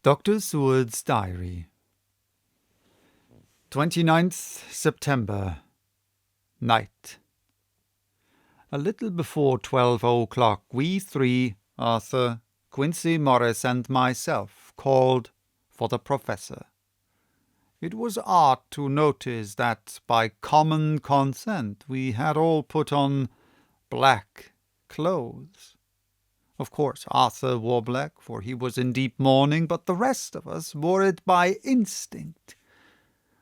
Dr Seward's Diary. 29th September. Night. A little before 12 o'clock, we three, Arthur, Quincey, Morris, and myself, called for the professor. It was odd to notice that by common consent we had all put on black clothes. Of course, Arthur wore black, for he was in deep mourning, but the rest of us wore it by instinct.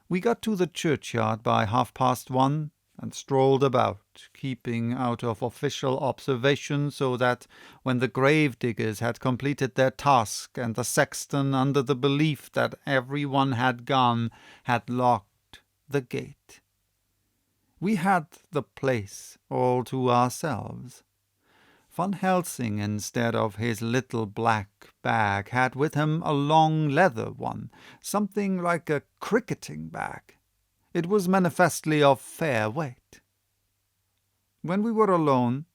We got to the churchyard by 1:30 and strolled about, keeping out of official observation, so that when the grave-diggers had completed their task and the sexton, under the belief that everyone had gone, had locked the gate, we had the place all to ourselves. Van Helsing, instead of his little black bag, had with him a long leather one, something like a cricketing bag. It was manifestly of fair weight. When we were alone,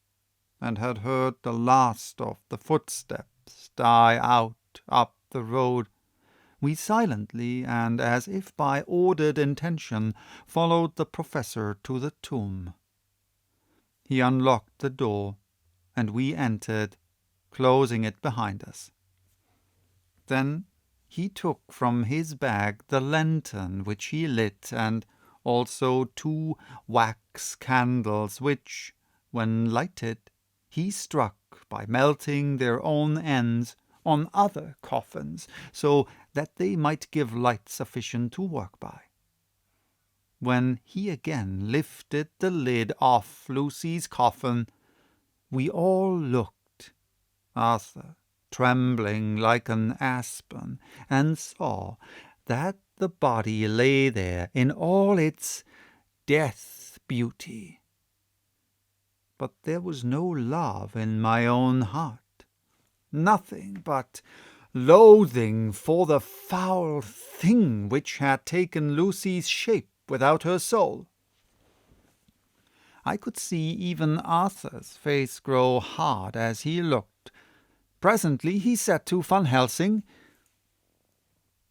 and had heard the last of the footsteps die out up the road, we silently, and as if by ordered intention, followed the professor to the tomb. He unlocked the door, and we entered, closing it behind us. Then he took from his bag the lantern which he lit, and also 2 wax candles, which, when lighted, he struck by melting their own ends on other coffins, so that they might give light sufficient to work by. When he again lifted the lid off Lucie's coffin, we all looked, Arthur trembling like an aspen, and saw that the body lay there in all its death beauty. But there was no love in my own heart, nothing but loathing for the foul thing which had taken Lucie's shape without her soul. I could see even Arthur's face grow hard as he looked. Presently he said to Van Helsing,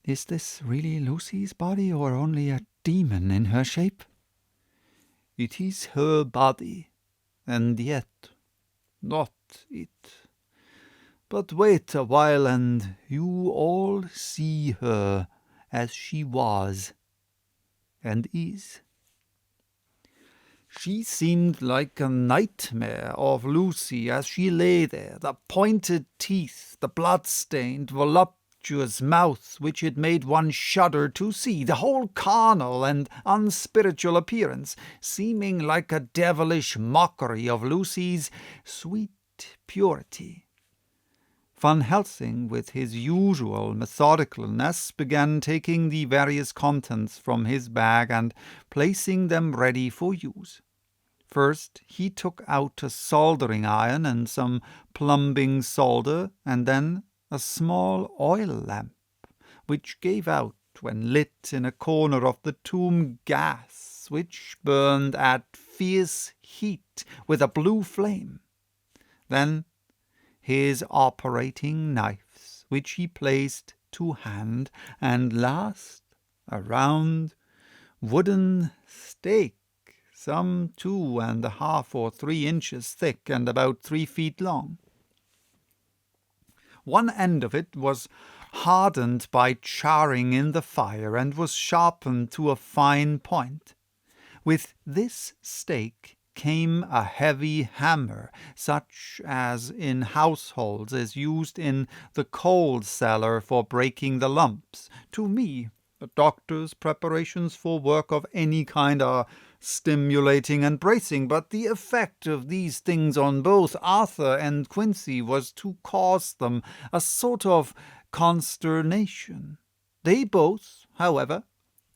"Is this really Lucie's body, or only a demon in her shape?" "It is her body, and yet not it. But wait a while, and you all see her as she was and is." She seemed like a nightmare of Lucie as she lay there, the pointed teeth, the blood-stained, voluptuous mouth which it made one shudder to see, the whole carnal and unspiritual appearance, seeming like a devilish mockery of Lucie's sweet purity. Van Helsing, with his usual methodicalness, began taking the various contents from his bag and placing them ready for use. First he took out a soldering iron and some plumbing solder, and then a small oil lamp, which gave out, when lit in a corner of the tomb, gas which burned at fierce heat with a blue flame. Then his operating knives, which he placed to hand, and last a round wooden stake, some 2½ or 3 inches thick and about 3 feet long. One end of it was hardened by charring in the fire, and was sharpened to a fine point. With this stake came a heavy hammer, such as in households is used in the coal cellar for breaking the lumps. To me, a doctor's preparations for work of any kind are stimulating and bracing, but the effect of these things on both Arthur and Quincey was to cause them a sort of consternation. They both, however,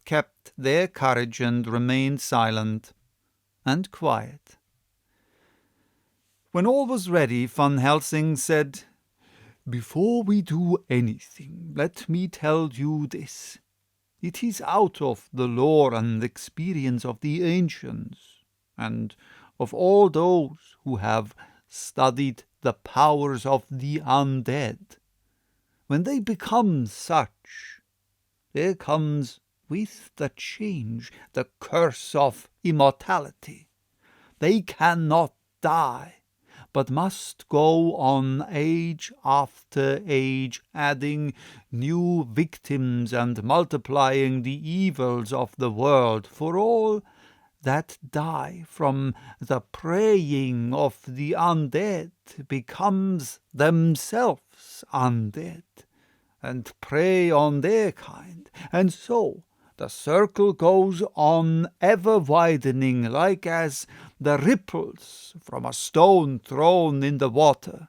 kept their courage and remained silent and quiet. When all was ready, Van Helsing said, "Before we do anything, let me tell you this. It is out of the lore and experience of the ancients, and of all those who have studied the powers of the undead, when they become such, there comes with the change the curse of immortality. They cannot die, but must go on age after age, adding new victims and multiplying the evils of the world, for all that die from the preying of the undead becomes themselves undead, and prey on their kind, and so the circle goes on ever widening, like as the ripples from a stone thrown in the water.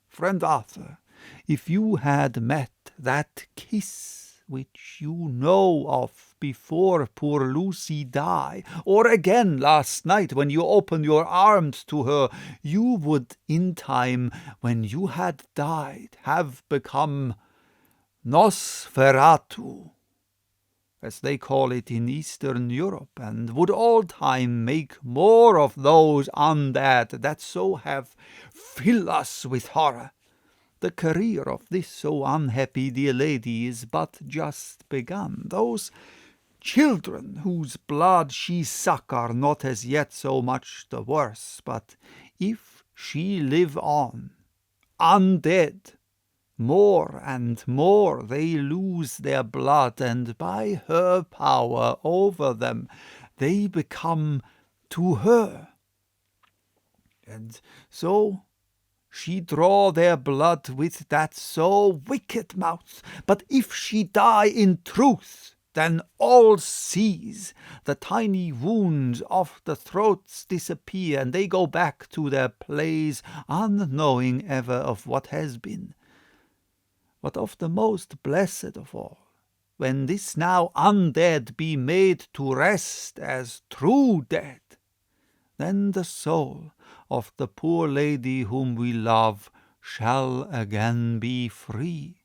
Friend Arthur, if you had met that kiss which you know of before poor Lucie died, or again last night when you opened your arms to her, you would in time, when you had died, have become Nosferatu, as they call it in Eastern Europe, and would all time make more of those undead that so have filled us with horror. The career of this so unhappy dear lady is but just begun. Those children whose blood she suck are not as yet so much the worse, but if she live on, undead, more and more they lose their blood, and by her power over them they become to her. And so she draw their blood with that so wicked mouth. But if she die in truth, then all cease. The tiny wounds of the throats disappear, and they go back to their place, unknowing ever of what has been. But of the most blessed of all, when this now undead be made to rest as true dead, then the soul of the poor lady whom we love shall again be free.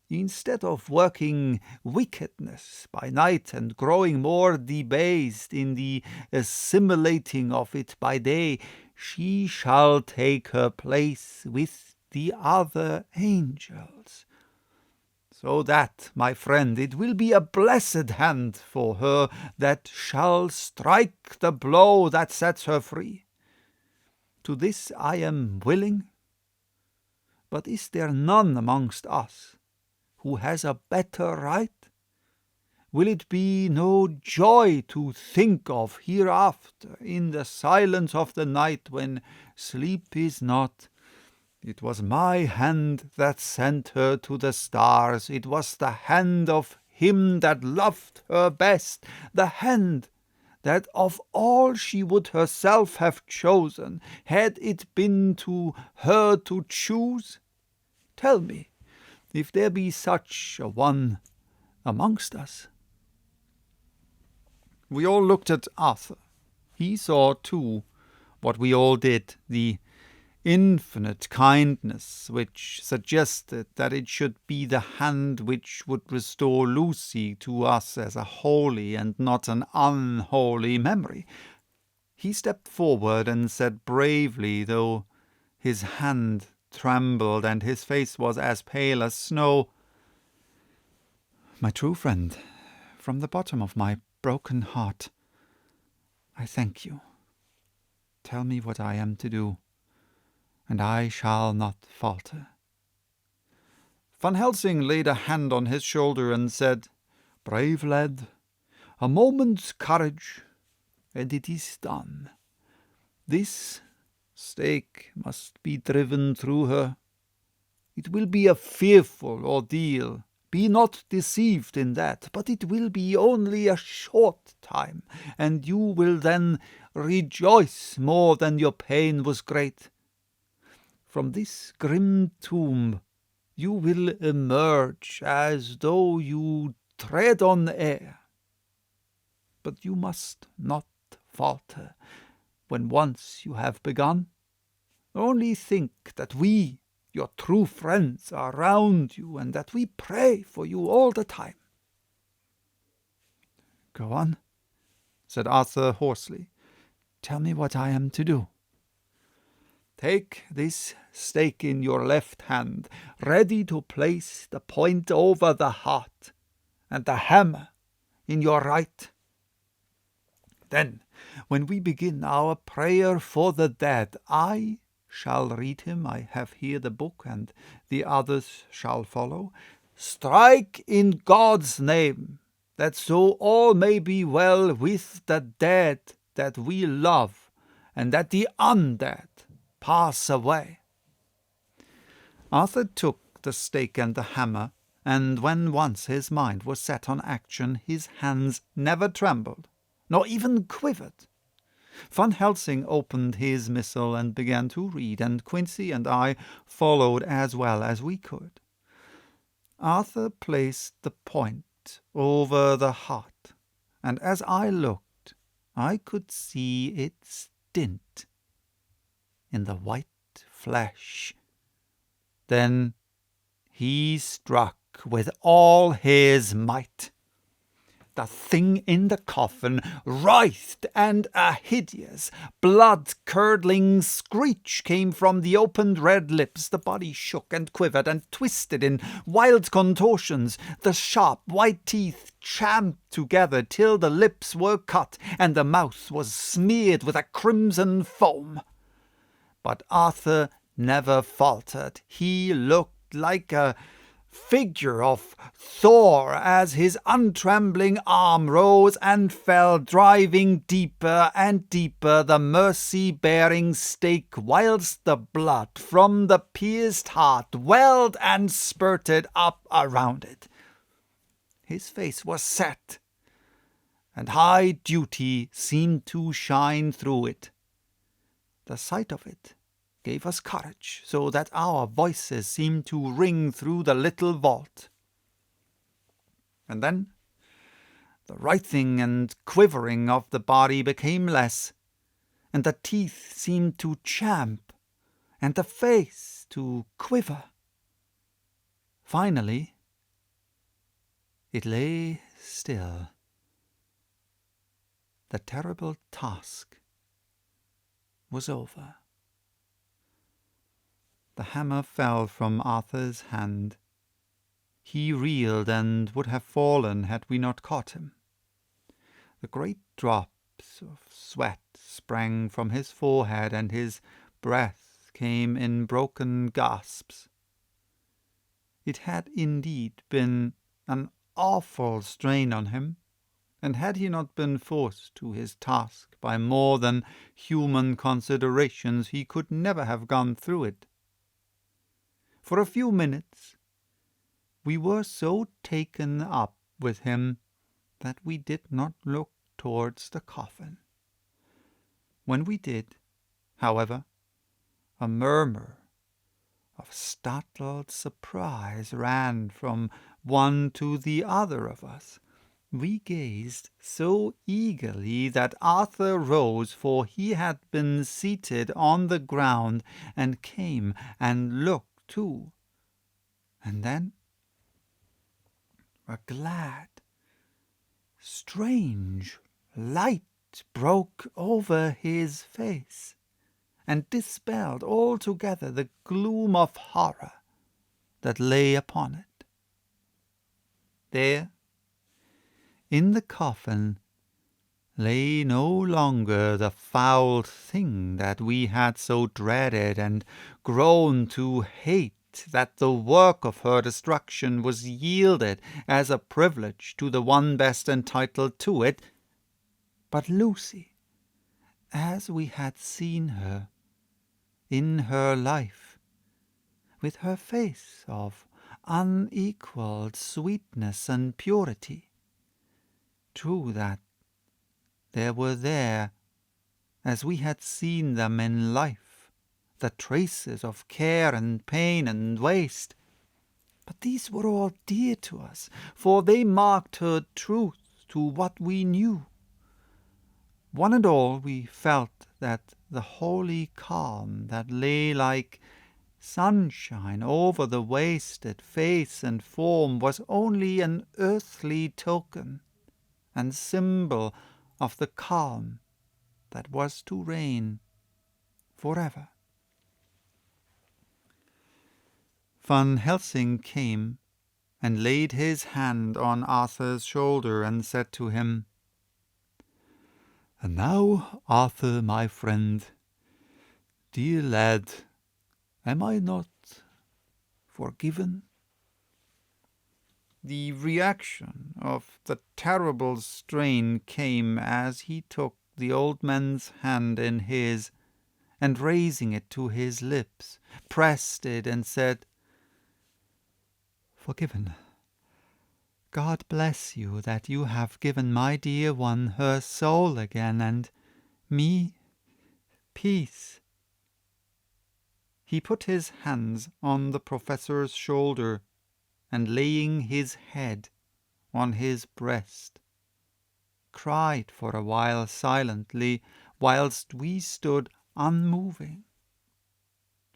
Instead of working wickedness by night and growing more debased in the assimilating of it by day, she shall take her place with the other angels. So that, my friend, it will be a blessed hand for her that shall strike the blow that sets her free. To this I am willing. But is there none amongst us who has a better right? Will it be no joy to think of hereafter, in the silence of the night when sleep is not, it was my hand that sent her to the stars, it was the hand of him that loved her best, the hand that of all she would herself have chosen, had it been to her to choose? Tell me, if there be such a one amongst us. We all looked at Arthur. He saw, too, what we all did, the infinite kindness which suggested that it should be the hand which would restore Lucie to us as a holy and not an unholy memory. He stepped forward and said bravely, though his hand trembled and his face was as pale as snow, "My true friend, from the bottom of my broken heart, I thank you. Tell me what I am to do, and I shall not falter." Van Helsing laid a hand on his shoulder and said, "Brave lad, a moment's courage, and it is done. This stake must be driven through her. It will be a fearful ordeal. Be not deceived in that, but it will be only a short time, and you will then rejoice more than your pain was great. From this grim tomb you will emerge as though you tread on air. But you must not falter when once you have begun. Only think that we, your true friends, are round you, and that we pray for you all the time." "Go on," said Arthur hoarsely. "Tell me what I am to do." Take this stake in your left hand, ready to place the point over the heart, and the hammer in your right. Then, when we begin our prayer for the dead, I shall read him. I have here the book, and the others shall follow. Strike in God's name, that so all may be well with the dead that we love, and that the undead pass away. Arthur took the stake and the hammer, and when once his mind was set on action, his hands never trembled, nor even quivered. Van Helsing opened his missal and began to read, and Quincey and I followed as well as we could. Arthur placed the point over the heart, and as I looked, I could see its dint in the white flesh. Then he struck with all his might. The thing in the coffin writhed, and a hideous, blood-curdling screech came from the opened red lips. The body shook and quivered and twisted in wild contortions. The sharp white teeth champed together till the lips were cut, and the mouth was smeared with a crimson foam. But Arthur never faltered. He looked like a figure of Thor as his untrembling arm rose and fell, driving deeper and deeper the mercy-bearing stake, whilst the blood from the pierced heart welled and spurted up around it. His face was set, and high duty seemed to shine through it. The sight of it gave us courage, so that our voices seemed to ring through the little vault. And then the writhing and quivering of the body became less, and the teeth seemed to champ, and the face to quiver. Finally, it lay still. The terrible task was over. The hammer fell from Arthur's hand. He reeled and would have fallen had we not caught him. The great drops of sweat sprang from his forehead, and his breath came in broken gasps. It had indeed been an awful strain on him, and had he not been forced to his task by more than human considerations, he could never have gone through it. For a few minutes we were so taken up with him that we did not look towards the coffin. When we did, however, a murmur of startled surprise ran from one to the other of us. We gazed so eagerly that Arthur rose, for he had been seated on the ground, and came and looked too. And then a glad, strange light broke over his face, and dispelled altogether the gloom of horror that lay upon it. There, in the coffin, lay no longer the foul thing that we had so dreaded and grown to hate, that the work of her destruction was yielded as a privilege to the one best entitled to it, but Lucie, as we had seen her in her life, with her face of unequalled sweetness and purity. True that there were there, as we had seen them in life, the traces of care and pain and waste. But these were all dear to us, for they marked her truth to what we knew. One and all we felt that the holy calm that lay like sunshine over the wasted face and form was only an earthly token and symbol of the calm that was to reign forever. Van Helsing came and laid his hand on Arthur's shoulder and said to him, "And now, Arthur, my friend, dear lad, am I not forgiven?" The reaction of the terrible strain came as he took the old man's hand in his, and raising it to his lips, pressed it and said, "Forgiven. God bless you that you have given my dear one her soul again, and me peace." He put his hands on the professor's shoulder, and laying his head on his breast, cried for a while silently, whilst we stood unmoving.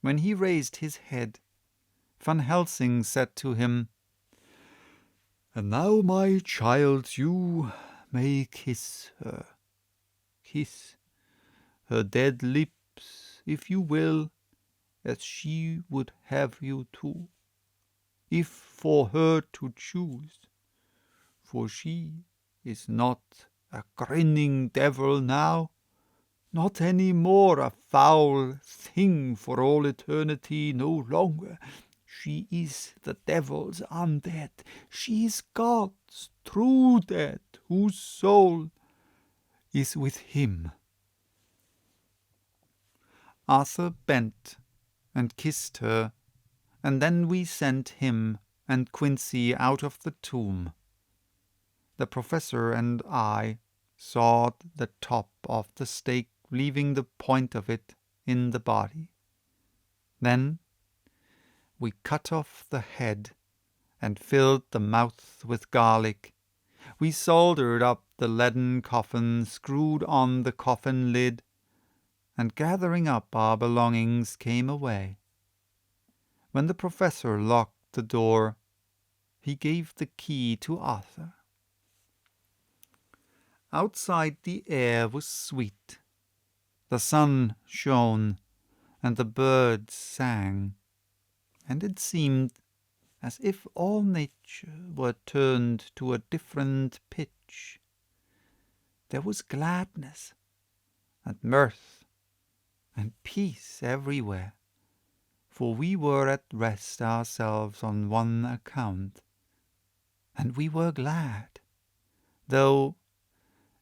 When he raised his head, Van Helsing said to him, "And now, my child, you may kiss her. Kiss her dead lips, if you will, as she would have you to, if for her to choose, for she is not a grinning devil now, not any more a foul thing for all eternity, no longer. She is the devil's undead. She is God's true dead, whose soul is with him." Arthur bent and kissed her, and then we sent him and Quincey out of the tomb. The professor and I sawed the top of the stake, leaving the point of it in the body. Then we cut off the head and filled the mouth with garlic. We soldered up the leaden coffin, screwed on the coffin lid, and gathering up our belongings came away. When the professor locked the door, he gave the key to Arthur. Outside the air was sweet. The sun shone, and the birds sang, and it seemed as if all nature were turned to a different pitch. There was gladness and mirth and peace everywhere, for we were at rest ourselves on one account, and we were glad, though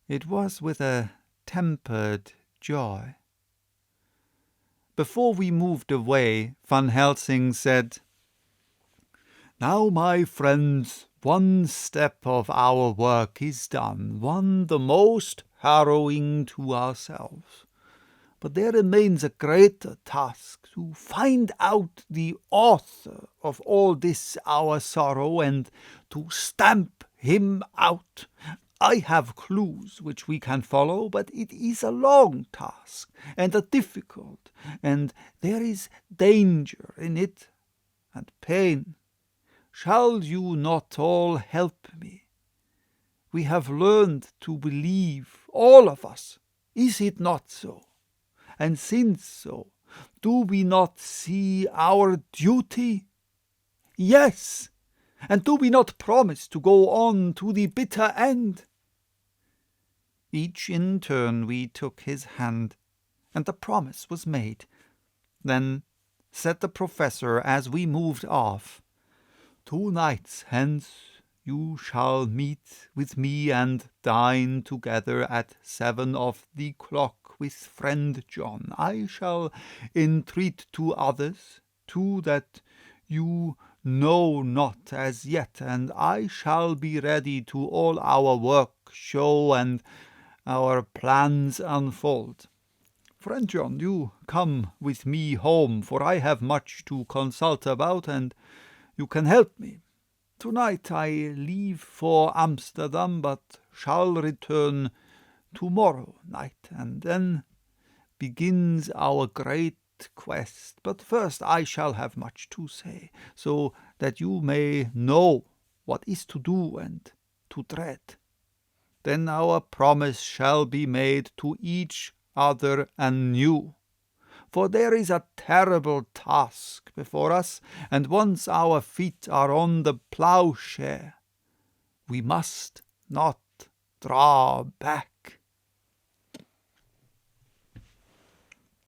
it was with a tempered joy. Before we moved away, Van Helsing said, "Now, my friends, one step of our work is done, one the most harrowing to ourselves. But there remains a greater task, to find out the author of all this our sorrow, and to stamp him out. I have clues which we can follow, but it is a long task, and a difficult, and there is danger in it, and pain. Shall you not all help me? We have learned to believe, all of us, is it not so? And since so, do we not see our duty? Yes, and do we not promise to go on to the bitter end?" Each in turn we took his hand, and the promise was made. Then said the professor as we moved off, "2 nights hence you shall meet with me and dine together at 7 of the clock with friend John. I shall entreat 2 others, 2 that you know not as yet, and I shall be ready to all our work show and our plans unfold. Friend John, you come with me home, for I have much to consult about, and you can help me. Tonight I leave for Amsterdam, but shall return tomorrow night, and then begins our great quest. But first I shall have much to say, so that you may know what is to do and to dread. Then our promise shall be made to each other anew, for there is a terrible task before us, and once our feet are on the ploughshare, we must not draw back.